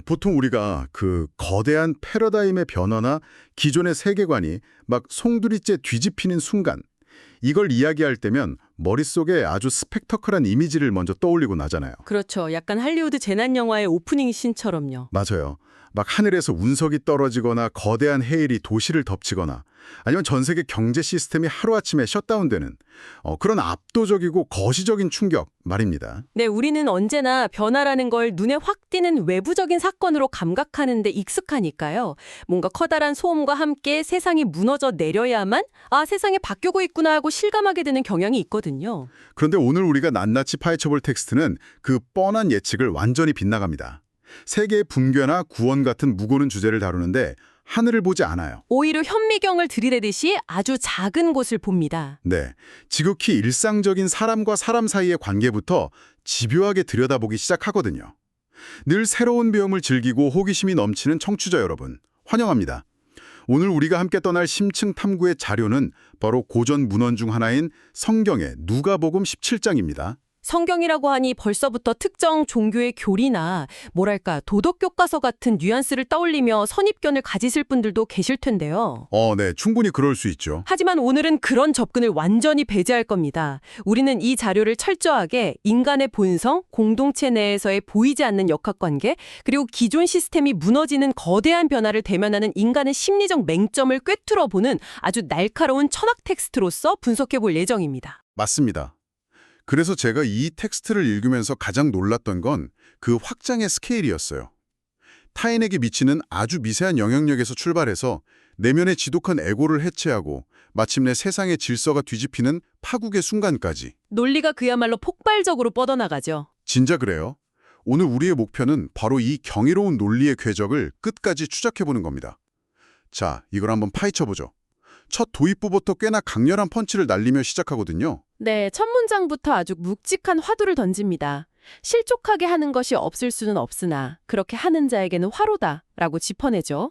보통 우리가 그 거대한 패러다임의 변화나 기존의 세계관이 막 송두리째 뒤집히는 순간, 이걸 이야기할 때면 머릿속에 아주 스펙터클한 이미지를 먼저 떠올리고 나잖아요. 그렇죠. 약간 할리우드 재난 영화의 오프닝 씬처럼요. 맞아요. 막 하늘에서 운석이 떨어지거나 거대한 해일이 도시를 덮치거나 아니면 전 세계 경제 시스템이 하루아침에 셧다운되는 그런 압도적이고 거시적인 충격 말입니다. 네, 우리는 언제나 변화라는 걸 눈에 확 띄는 외부적인 사건으로 감각하는 데 익숙하니까요. 뭔가 커다란 소음과 함께 세상이 무너져 내려야만 세상이 바뀌고 있구나 하고 실감하게 되는 경향이 있거든요. 그런데 오늘 우리가 낱낱이 파헤쳐볼 텍스트는 그 뻔한 예측을 완전히 빗나갑니다. 세계의 붕괴나 구원 같은 무거운 주제를 다루는데 하늘을 보지 않아요. 오히려 현미경을 들이대듯이 아주 작은 곳을 봅니다. 네, 지극히 일상적인 사람과 사람 사이의 관계부터 집요하게 들여다보기 시작하거든요. 늘 새로운 배움을 즐기고 호기심이 넘치는 청취자 여러분, 환영합니다. 오늘 우리가 함께 떠날 심층 탐구의 자료는 바로 고전 문헌 중 하나인 성경의 누가복음 17장입니다. 성경이라고 하니 벌써부터 특정 종교의 교리나 뭐랄까 도덕 교과서 같은 뉘앙스를 떠올리며 선입견을 가지실 분들도 계실 텐데요. 네, 충분히 그럴 수 있죠. 하지만 오늘은 그런 접근을 완전히 배제할 겁니다. 우리는 이 자료를 철저하게 인간의 본성, 공동체 내에서의 보이지 않는 역학관계, 그리고 기존 시스템이 무너지는 거대한 변화를 대면하는 인간의 심리적 맹점을 꿰뚫어보는 아주 날카로운 철학 텍스트로서 분석해볼 예정입니다. 맞습니다. 그래서 제가 이 텍스트를 읽으면서 가장 놀랐던 건 그 확장의 스케일이었어요. 타인에게 미치는 아주 미세한 영향력에서 출발해서 내면의 지독한 에고를 해체하고 마침내 세상의 질서가 뒤집히는 파국의 순간까지. 논리가 그야말로 폭발적으로 뻗어나가죠. 진짜 그래요. 오늘 우리의 목표는 바로 이 경이로운 논리의 궤적을 끝까지 추적해보는 겁니다. 자, 이걸 한번 파헤쳐보죠. 첫 도입부부터 꽤나 강렬한 펀치를 날리며 시작하거든요. 네, 첫 문장부터 아주 묵직한 화두를 던집니다. 실족하게 하는 것이 없을 수는 없으나 그렇게 하는 자에게는 화로다라고 짚어내죠.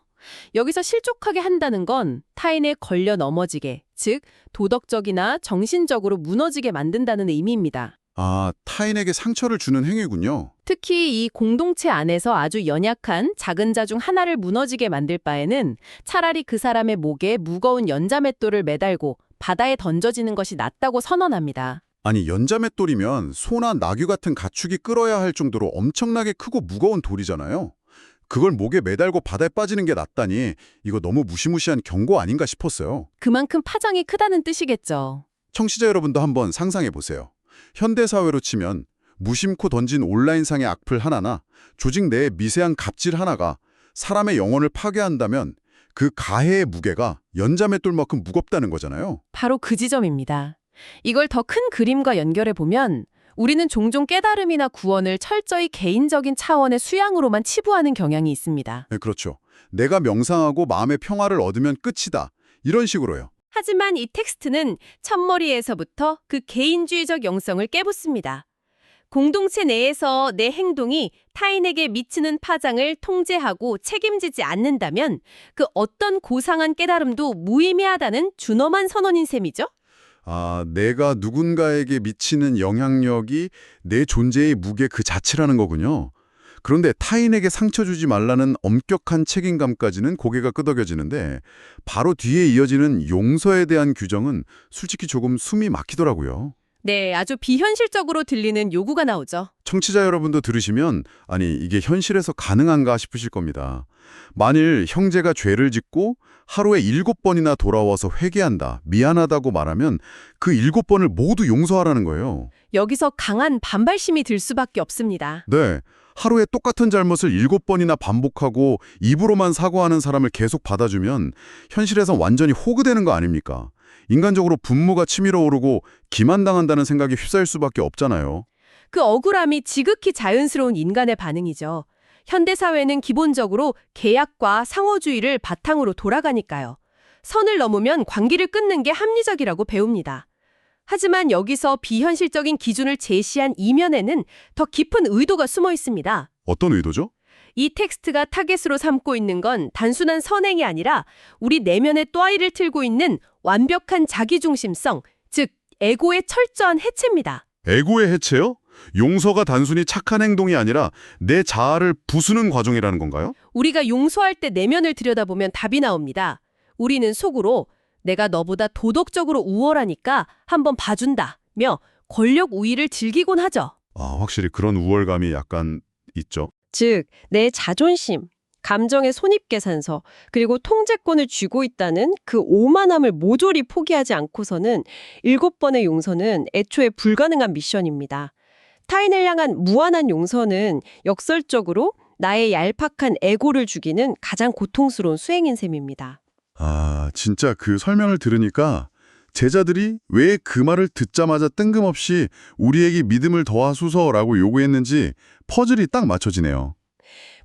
여기서 실족하게 한다는 건 타인에 걸려 넘어지게, 즉 도덕적이나 정신적으로 무너지게 만든다는 의미입니다. 타인에게 상처를 주는 행위군요. 특히 이 공동체 안에서 아주 연약한 작은 자 중 하나를 무너지게 만들 바에는 차라리 그 사람의 목에 무거운 연자맷돌을 매달고 바다에 던져지는 것이 낫다고 선언합니다. 아니, 연자맷돌이면 소나 나귀 같은 가축이 끌어야 할 정도로 엄청나게 크고 무거운 돌이잖아요. 그걸 목에 매달고 바다에 빠지는 게 낫다니 이거 너무 무시무시한 경고 아닌가 싶었어요. 그만큼 파장이 크다는 뜻이겠죠. 청취자 여러분도 한번 상상해 보세요. 현대사회로 치면 무심코 던진 온라인상의 악플 하나나 조직 내의 미세한 갑질 하나가 사람의 영혼을 파괴한다면 그 가해의 무게가 연자맷돌만큼 무겁다는 거잖아요. 바로 그 지점입니다. 이걸 더 큰 그림과 연결해 보면 우리는 종종 깨달음이나 구원을 철저히 개인적인 차원의 수양으로만 치부하는 경향이 있습니다. 네, 그렇죠. 내가 명상하고 마음의 평화를 얻으면 끝이다. 이런 식으로요. 하지만 이 텍스트는 첫머리에서부터 그 개인주의적 영성을 깨부숩니다. 공동체 내에서 내 행동이 타인에게 미치는 파장을 통제하고 책임지지 않는다면 그 어떤 고상한 깨달음도 무의미하다는 준엄한 선언인 셈이죠. 내가 누군가에게 미치는 영향력이 내 존재의 무게 그 자체라는 거군요. 그런데 타인에게 상처 주지 말라는 엄격한 책임감까지는 고개가 끄덕여지는데 바로 뒤에 이어지는 용서에 대한 규정은 솔직히 조금 숨이 막히더라고요. 네, 아주 비현실적으로 들리는 요구가 나오죠. 청취자 여러분도 들으시면 아니 이게 현실에서 가능한가 싶으실 겁니다. 만일 형제가 죄를 짓고 하루에 7번이나 돌아와서 회개한다, 미안하다고 말하면 그 7번을 모두 용서하라는 거예요. 여기서 강한 반발심이 들 수밖에 없습니다. 네, 하루에 똑같은 잘못을 7번이나 반복하고 입으로만 사과하는 사람을 계속 받아주면 현실에선 완전히 호구되는 거 아닙니까? 인간적으로 분노가 치밀어 오르고 기만당한다는 생각에 휩싸일 수밖에 없잖아요. 그 억울함이 지극히 자연스러운 인간의 반응이죠. 현대사회는 기본적으로 계약과 상호주의를 바탕으로 돌아가니까요. 선을 넘으면 관계를 끊는 게 합리적이라고 배웁니다. 하지만 여기서 비현실적인 기준을 제시한 이면에는 더 깊은 의도가 숨어 있습니다. 어떤 의도죠? 이 텍스트가 타겟으로 삼고 있는 건 단순한 선행이 아니라 우리 내면의 또아이를 틀고 있는 완벽한 자기중심성, 즉 에고의 철저한 해체입니다. 에고의 해체요? 용서가 단순히 착한 행동이 아니라 내 자아를 부수는 과정이라는 건가요? 우리가 용서할 때 내면을 들여다보면 답이 나옵니다. 우리는 속으로 내가 너보다 도덕적으로 우월하니까 한번 봐준다며 권력 우위를 즐기곤 하죠. 아, 확실히 그런 우월감이 약간 있죠. 즉, 내 자존심, 감정의 손익계산서, 그리고 통제권을 쥐고 있다는 그 오만함을 모조리 포기하지 않고서는 7번의 용서는 애초에 불가능한 미션입니다. 타인을 향한 무한한 용서는 역설적으로 나의 얄팍한 에고를 죽이는 가장 고통스러운 수행인 셈입니다. 아, 진짜 그 설명을 들으니까 제자들이 왜 그 말을 듣자마자 뜬금없이 우리에게 믿음을 더하소서라고 요구했는지 퍼즐이 딱 맞춰지네요.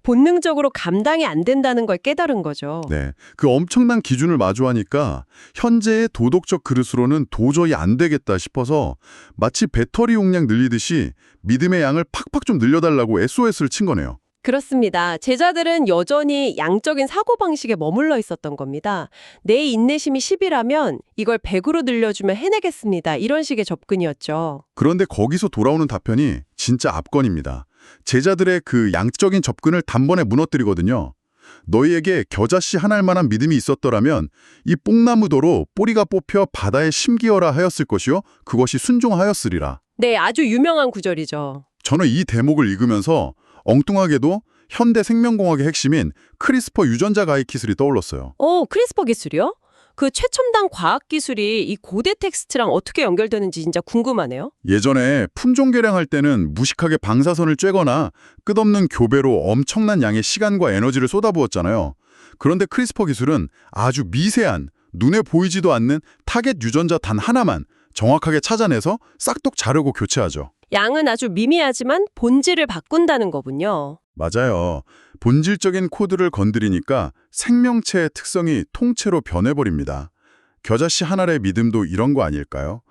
본능적으로 감당이 안 된다는 걸 깨달은 거죠. 네, 그 엄청난 기준을 마주하니까 현재의 도덕적 그릇으로는 도저히 안 되겠다 싶어서 마치 배터리 용량 늘리듯이 믿음의 양을 팍팍 좀 늘려달라고 SOS를 친 거네요. 그렇습니다. 제자들은 여전히 양적인 사고방식에 머물러 있었던 겁니다. 내 인내심이 10이라면 이걸 100으로 늘려주면 해내겠습니다. 이런 식의 접근이었죠. 그런데 거기서 돌아오는 답변이 진짜 압권입니다. 제자들의 그 양적인 접근을 단번에 무너뜨리거든요. 너희에게 겨자씨 하나일 만한 믿음이 있었더라면 이 뽕나무도로 뿌리가 뽑혀 바다에 심기어라 하였을 것이요 그것이 순종하였으리라. 네, 아주 유명한 구절이죠. 저는 이 대목을 읽으면서 엉뚱하게도 현대 생명공학의 핵심인 크리스퍼 유전자 가입 기술이 떠올랐어요. 크리스퍼 기술이요? 그 최첨단 과학 기술이 이 고대 텍스트랑 어떻게 연결되는지 진짜 궁금하네요. 예전에 품종 개량할 때는 무식하게 방사선을 쬐거나 끝없는 교배로 엄청난 양의 시간과 에너지를 쏟아부었잖아요. 그런데 크리스퍼 기술은 아주 미세한, 눈에 보이지도 않는 타겟 유전자 단 하나만 정확하게 찾아내서 싹둑 자르고 교체하죠. 양은 아주 미미하지만 본질을 바꾼다는 거군요. 맞아요. 본질적인 코드를 건드리니까 생명체의 특성이 통째로 변해버립니다. 겨자씨 하나의 믿음도 이런 거 아닐까요?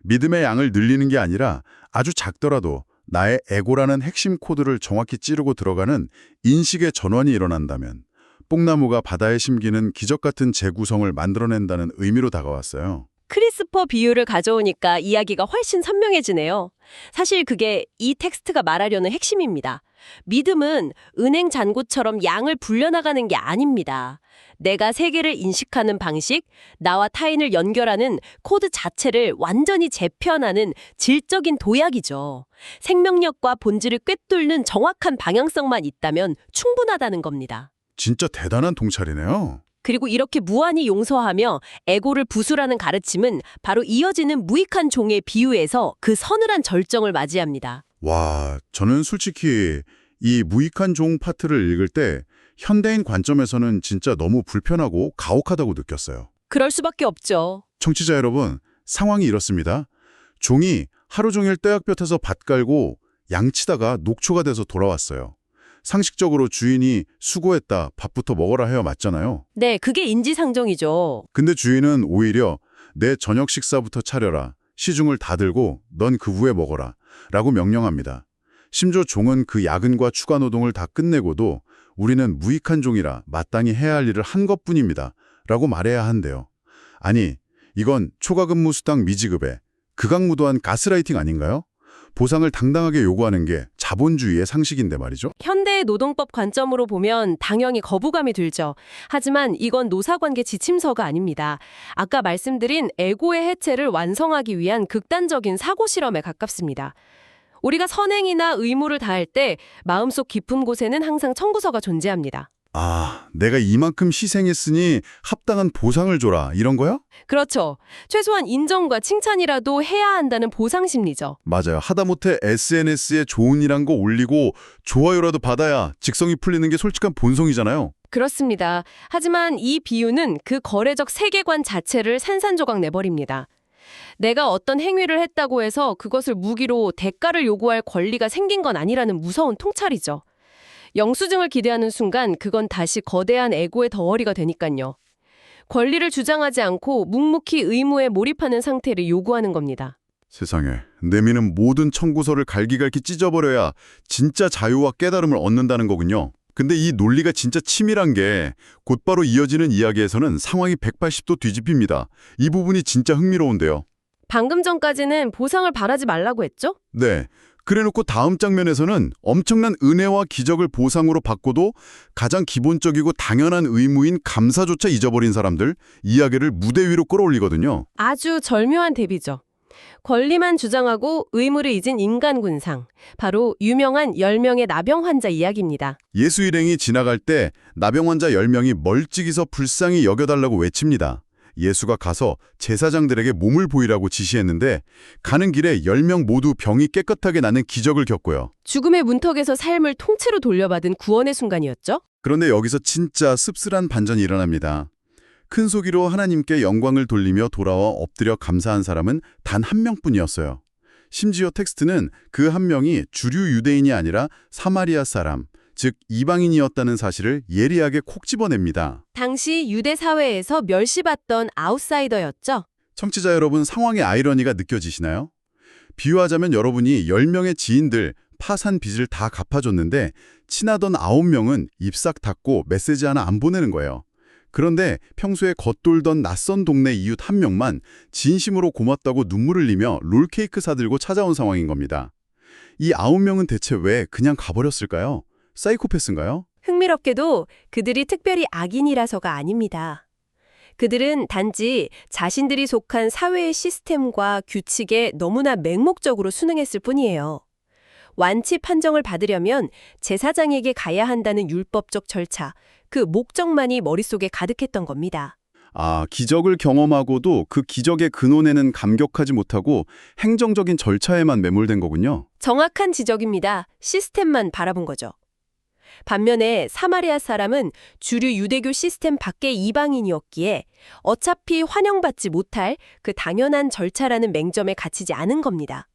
믿음의 양을 늘리는 게 아니라 아주 작더라도 나의 에고라는 핵심 코드를 정확히 찌르고 들어가는 인식의 전환이 일어난다면 뽕나무가 바다에 심기는 기적 같은 재구성을 만들어낸다는 의미로 다가왔어요. 크리스퍼 비유를 가져오니까 이야기가 훨씬 선명해지네요. 사실 그게 이 텍스트가 말하려는 핵심입니다. 믿음은 은행 잔고처럼 양을 불려나가는 게 아닙니다. 내가 세계를 인식하는 방식, 나와 타인을 연결하는 코드 자체를 완전히 재편하는 질적인 도약이죠. 생명력과 본질을 꿰뚫는 정확한 방향성만 있다면 충분하다는 겁니다. 진짜 대단한 통찰이네요. 그리고 이렇게 무한히 용서하며 에고를 부수라는 가르침은 바로 이어지는 무익한 종의 비유에서 그 서늘한 절정을 맞이합니다. 와, 저는 솔직히 이 무익한 종 파트를 읽을 때 현대인 관점에서는 진짜 너무 불편하고 가혹하다고 느꼈어요. 그럴 수밖에 없죠. 청취자 여러분, 상황이 이렇습니다. 종이 하루 종일 떼약볕에서 밭 갈고 양치다가 녹초가 돼서 돌아왔어요. 상식적으로 주인이 수고했다, 밥부터 먹어라 해야 맞잖아요. 네, 그게 인지상정이죠. 근데 주인은 오히려 내 저녁 식사부터 차려라, 시중을 다 들고 넌 그 후에 먹어라 라고 명령합니다. 심지어 종은 그 야근과 추가 노동을 다 끝내고도 우리는 무익한 종이라 마땅히 해야 할 일을 한 것뿐입니다 라고 말해야 한대요. 아니, 이건 초과근무 수당 미지급에 극악무도한 가스라이팅 아닌가요? 보상을 당당하게 요구하는 게 자본주의의 상식인데 말이죠. 현대의 노동법 관점으로 보면 당연히 거부감이 들죠. 하지만 이건 노사관계 지침서가 아닙니다. 아까 말씀드린 에고의 해체를 완성하기 위한 극단적인 사고 실험에 가깝습니다. 우리가 선행이나 의무를 다할 때 마음속 깊은 곳에는 항상 청구서가 존재합니다. 아, 내가 이만큼 희생했으니 합당한 보상을 줘라 이런 거요? 그렇죠. 최소한 인정과 칭찬이라도 해야 한다는 보상 심리죠. 맞아요. 하다못해 SNS에 좋은 일 한 거 올리고 좋아요라도 받아야 직성이 풀리는 게 솔직한 본성이잖아요. 그렇습니다. 하지만 이 비유는 그 거래적 세계관 자체를 산산조각 내버립니다. 내가 어떤 행위를 했다고 해서 그것을 무기로 대가를 요구할 권리가 생긴 건 아니라는 무서운 통찰이죠. 영수증을 기대하는 순간 그건 다시 거대한 에고의 덩어리가 되니까요. 권리를 주장하지 않고 묵묵히 의무에 몰입하는 상태를 요구하는 겁니다. 세상에, 내미는 모든 청구서를 갈기갈기 찢어버려야 진짜 자유와 깨달음을 얻는다는 거군요. 근데 이 논리가 진짜 치밀한 게 곧바로 이어지는 이야기에서는 상황이 180도 뒤집힙니다. 이 부분이 진짜 흥미로운데요. 방금 전까지는 보상을 바라지 말라고 했죠? 네, 그래놓고 다음 장면에서는 엄청난 은혜와 기적을 보상으로 받고도 가장 기본적이고 당연한 의무인 감사조차 잊어버린 사람들 이야기를 무대 위로 끌어올리거든요. 아주 절묘한 대비죠. 권리만 주장하고 의무를 잊은 인간 군상. 바로 유명한 10명의 나병 환자 이야기입니다. 예수 일행이 지나갈 때 나병 환자 10명이 멀찍이서 불쌍히 여겨달라고 외칩니다. 예수가 가서 제사장들에게 몸을 보이라고 지시했는데 가는 길에 10명 모두 병이 깨끗하게 나는 기적을 겪고요. 죽음의 문턱에서 삶을 통째로 돌려받은 구원의 순간이었죠. 그런데 여기서 진짜 씁쓸한 반전이 일어납니다. 큰 소리로 하나님께 영광을 돌리며 돌아와 엎드려 감사한 사람은 단 한 명뿐이었어요. 심지어 텍스트는 그 한 명이 주류 유대인이 아니라 사마리아 사람, 즉 이방인이었다는 사실을 예리하게 콕 집어냅니다. 당시 유대 사회에서 멸시받던 아웃사이더였죠. 청취자 여러분, 상황의 아이러니가 느껴지시나요? 비유하자면 여러분이 10명의 지인들 파산 빚을 다 갚아줬는데 친하던 9명은 입싹 닫고 메시지 하나 안 보내는 거예요. 그런데 평소에 겉돌던 낯선 동네 이웃 한 명만 진심으로 고맙다고 눈물을 흘리며 롤케이크 사들고 찾아온 상황인 겁니다. 이 9명은 대체 왜 그냥 가버렸을까요? 사이코패스인가요? 흥미롭게도 그들이 특별히 악인이라서가 아닙니다. 그들은 단지 자신들이 속한 사회의 시스템과 규칙에 너무나 맹목적으로 순응했을 뿐이에요. 완치 판정을 받으려면 제사장에게 가야 한다는 율법적 절차, 그 목적만이 머릿속에 가득했던 겁니다. 아, 기적을 경험하고도 그 기적의 근원에는 감격하지 못하고 행정적인 절차에만 매몰된 거군요. 정확한 지적입니다. 시스템만 바라본 거죠. 반면에 사마리아 사람은 주류 유대교 시스템 밖의 이방인이었기에 어차피 환영받지 못할 그 당연한 절차라는 맹점에 갇히지 않은 겁니다.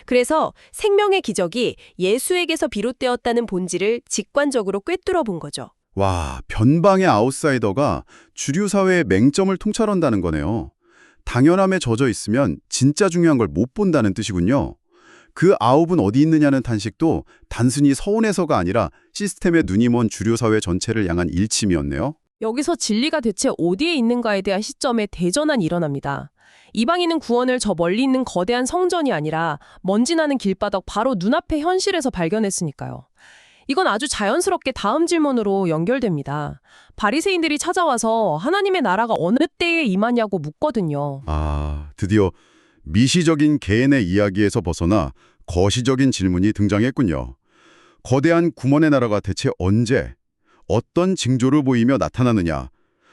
그래서 생명의 기적이 예수에게서 비롯되었다는 본질을 직관적으로 꿰뚫어 본 거죠. 와, 변방의 아웃사이더가 주류 사회의 맹점을 통찰한다는 거네요. 당연함에 젖어 있으면 진짜 중요한 걸 못 본다는 뜻이군요. 그 아홉은 어디 있느냐는 탄식도 단순히 서운해서가 아니라 시스템에 눈이 먼 주류 사회 전체를 향한 일침이었네요. 여기서 진리가 대체 어디에 있는가에 대한 시점에 대전환이 일어납니다. 이방인은 구원을 저 멀리 있는 거대한 성전이 아니라 먼지 나는 길바닥 바로 눈앞의 현실에서 발견했으니까요. 이건 아주 자연스럽게 다음 질문으로 연결됩니다. 바리새인들이 찾아와서 하나님의 나라가 어느 때에 임하냐고 묻거든요. 아, 드디어 미시적인 개인의 이야기에서 벗어나 거시적인 질문이 등장했군요. 거대한 구원의 나라가 대체 언제, 어떤 징조를 보이며 나타나느냐.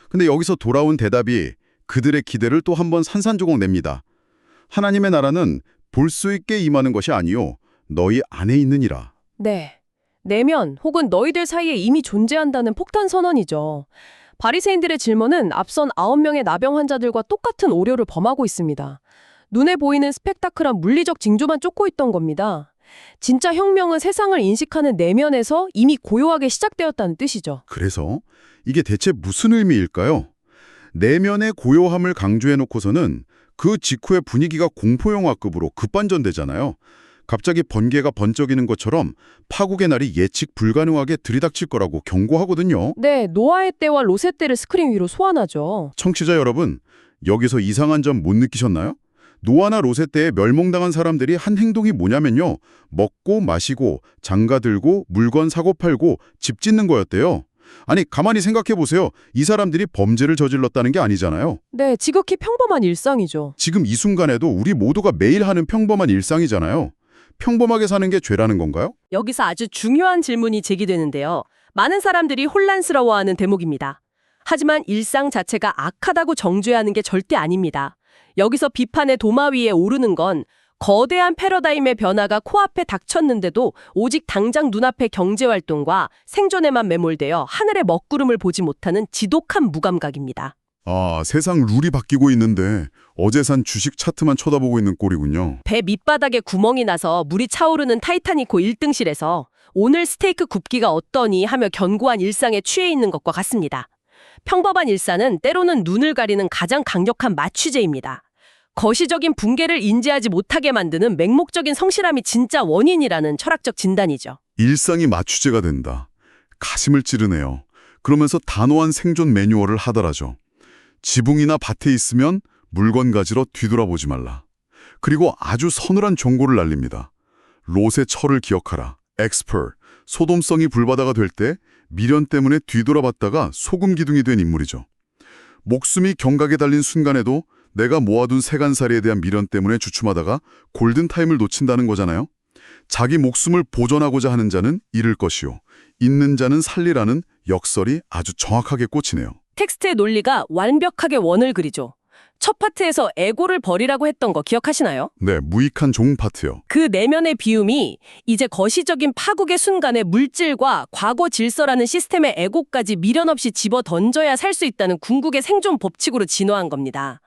근데 여기서 돌아온 대답이 그들의 기대를 또 한 번 산산조각 냅니다. 하나님의 나라는 볼 수 있게 임하는 것이 아니요 너희 안에 있느니라. 네. 내면 혹은 너희들 사이에 이미 존재한다는 폭탄 선언이죠. 바리새인들의 질문은 앞선 9명의 나병 환자들과 똑같은 오류를 범하고 있습니다. 눈에 보이는 스펙타클한 물리적 징조만 쫓고 있던 겁니다. 진짜 혁명은 세상을 인식하는 내면에서 이미 고요하게 시작되었다는 뜻이죠. 그래서 이게 대체 무슨 의미일까요? 내면의 고요함을 강조해놓고서는 그 직후의 분위기가 공포영화급으로 급반전되잖아요. 갑자기 번개가 번쩍이는 것처럼 파국의 날이 예측 불가능하게 들이닥칠 거라고 경고하거든요. 네, 노아의 때와 롯의 때를 스크린 위로 소환하죠. 청취자 여러분, 여기서 이상한 점 못 느끼셨나요? 노아나 롯의 때에 멸망당한 사람들이 한 행동이 뭐냐면요. 먹고 마시고 장가 들고 물건 사고 팔고 집 짓는 거였대요. 아니, 가만히 생각해 보세요. 이 사람들이 범죄를 저질렀다는 게 아니잖아요. 네, 지극히 평범한 일상이죠. 지금 이 순간에도 우리 모두가 매일 하는 평범한 일상이잖아요. 평범하게 사는 게 죄라는 건가요? 여기서 아주 중요한 질문이 제기되는데요. 많은 사람들이 혼란스러워하는 대목입니다. 하지만 일상 자체가 악하다고 정죄하는 게 절대 아닙니다. 여기서 비판의 도마 위에 오르는 건 거대한 패러다임의 변화가 코앞에 닥쳤는데도 오직 당장 눈앞의 경제활동과 생존에만 매몰되어 하늘의 먹구름을 보지 못하는 지독한 무감각입니다. 아, 세상 룰이 바뀌고 있는데 어제 산 주식 차트만 쳐다보고 있는 꼴이군요. 배 밑바닥에 구멍이 나서 물이 차오르는 타이타닉호 1등실에서 오늘 스테이크 굽기가 어떠니 하며 견고한 일상에 취해 있는 것과 같습니다. 평범한 일상은 때로는 눈을 가리는 가장 강력한 마취제입니다. 거시적인 붕괴를 인지하지 못하게 만드는 맹목적인 성실함이 진짜 원인이라는 철학적 진단이죠. 일상이 마취제가 된다. 가슴을 찌르네요. 그러면서 단호한 생존 매뉴얼을 하더라죠. 지붕이나 밭에 있으면 물건 가지러 뒤돌아보지 말라. 그리고 아주 서늘한 종고를 날립니다. 롯의 철을 기억하라. 엑스퍼, 소돔성이 불바다가 될 때 미련 때문에 뒤돌아봤다가 소금 기둥이 된 인물이죠. 목숨이 경각에 달린 순간에도 내가 모아둔 세간살이에 대한 미련 때문에 주춤하다가 골든타임을 놓친다는 거잖아요. 자기 목숨을 보존하고자 하는 자는 잃을 것이요. 있는 자는 살리라는 역설이 아주 정확하게 꽂히네요. 텍스트의 논리가 완벽하게 원을 그리죠. 첫 파트에서 에고를 버리라고 했던 거 기억하시나요? 네, 무익한 종 파트요. 그 내면의 비움이 이제 거시적인 파국의 순간에 물질과 과거 질서라는 시스템의 에고까지 미련 없이 집어 던져야 살 수 있다는 궁극의 생존 법칙으로 진화한 겁니다.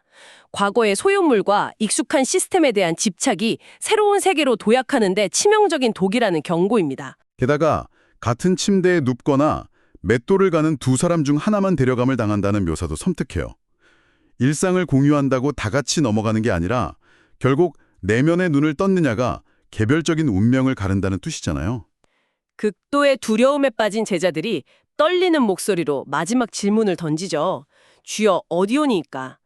과거의 소유물과 익숙한 시스템에 대한 집착이 새로운 세계로 도약하는데 치명적인 독이라는 경고입니다. 게다가 같은 침대에 눕거나 맷돌을 가는 두 사람 중 하나만 데려감을 당한다는 묘사도 섬뜩해요. 일상을 공유한다고 다 같이 넘어가는 게 아니라 결국 내면의 눈을 떴느냐가 개별적인 운명을 가른다는 뜻이잖아요. 극도의 두려움에 빠진 제자들이 떨리는 목소리로 마지막 질문을 던지죠. 주여, 어디오니이까?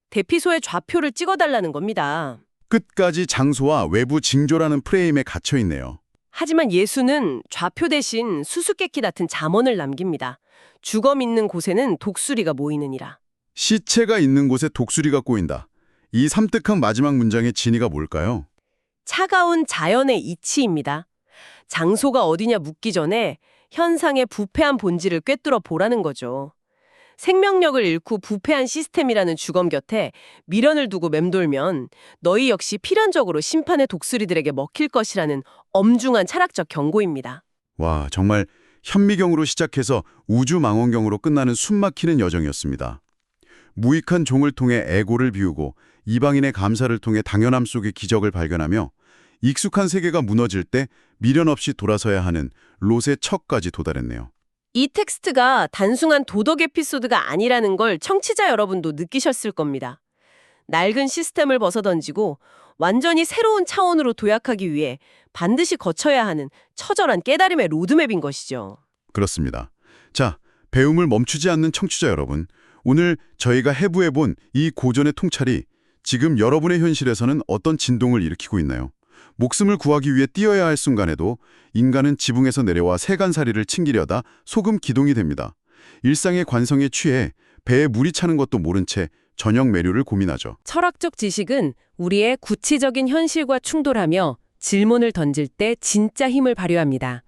대피소의 좌표를 찍어달라는 겁니다. 끝까지 장소와 외부 징조라는 프레임에 갇혀 있네요. 하지만 예수는 좌표 대신 수수께끼 같은 잠언을 남깁니다. 주검 있는 곳에는 독수리가 모이느니라. 시체가 있는 곳에 독수리가 꼬인다. 이 섬뜩한 마지막 문장의 진의가 뭘까요? 차가운 자연의 이치입니다. 장소가 어디냐 묻기 전에 현상의 부패한 본질을 꿰뚫어 보라는 거죠. 생명력을 잃고 부패한 시스템이라는 주검 곁에 미련을 두고 맴돌면 너희 역시 필연적으로 심판의 독수리들에게 먹힐 것이라는 엄중한 철학적 경고입니다. 와, 정말 현미경으로 시작해서 우주망원경으로 끝나는 숨막히는 여정이었습니다. 무익한 종을 통해 에고를 비우고 이방인의 감사를 통해 당연함 속의 기적을 발견하며 익숙한 세계가 무너질 때 미련 없이 돌아서야 하는 롯의 척까지 도달했네요. 이 텍스트가 단순한 도덕 에피소드가 아니라는 걸 청취자 여러분도 느끼셨을 겁니다. 낡은 시스템을 벗어던지고 완전히 새로운 차원으로 도약하기 위해 반드시 거쳐야 하는 처절한 깨달음의 로드맵인 것이죠. 그렇습니다. 자, 배움을 멈추지 않는 청취자 여러분, 오늘 저희가 해부해본 이 고전의 통찰이 지금 여러분의 현실에서는 어떤 진동을 일으키고 있나요? 목숨을 구하기 위해 뛰어야 할 순간에도 인간은 지붕에서 내려와 세간살이를 챙기려다 소금 기둥이 됩니다. 일상의 관성에 취해 배에 물이 차는 것도 모른 채 저녁 메뉴를 고민하죠. 철학적 지식은 우리의 구체적인 현실과 충돌하며 질문을 던질 때 진짜 힘을 발휘합니다.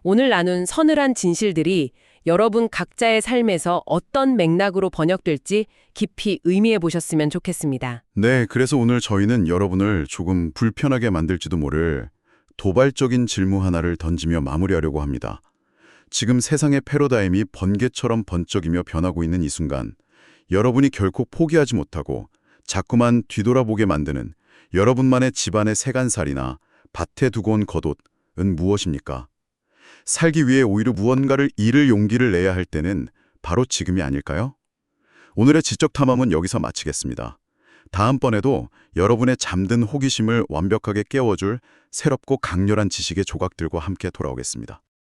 오늘 나눈 서늘한 진실들이 여러분 각자의 삶에서 어떤 맥락으로 번역될지 깊이 의미해 보셨으면 좋겠습니다. 네, 그래서 오늘 저희는 여러분을 조금 불편하게 만들지도 모를 도발적인 질문 하나를 던지며 마무리하려고 합니다. 지금 세상의 패러다임이 번개처럼 번쩍이며 변하고 있는 이 순간, 여러분이 결코 포기하지 못하고 자꾸만 뒤돌아보게 만드는 여러분만의 집안의 세간살이나 밭에 두고 온 겉옷은 무엇입니까? 살기 위해 오히려 무언가를 잃을 용기를 내야 할 때는 바로 지금이 아닐까요? 오늘의 지적 탐험은 여기서 마치겠습니다. 다음번에도 여러분의 잠든 호기심을 완벽하게 깨워줄 새롭고 강렬한 지식의 조각들과 함께 돌아오겠습니다.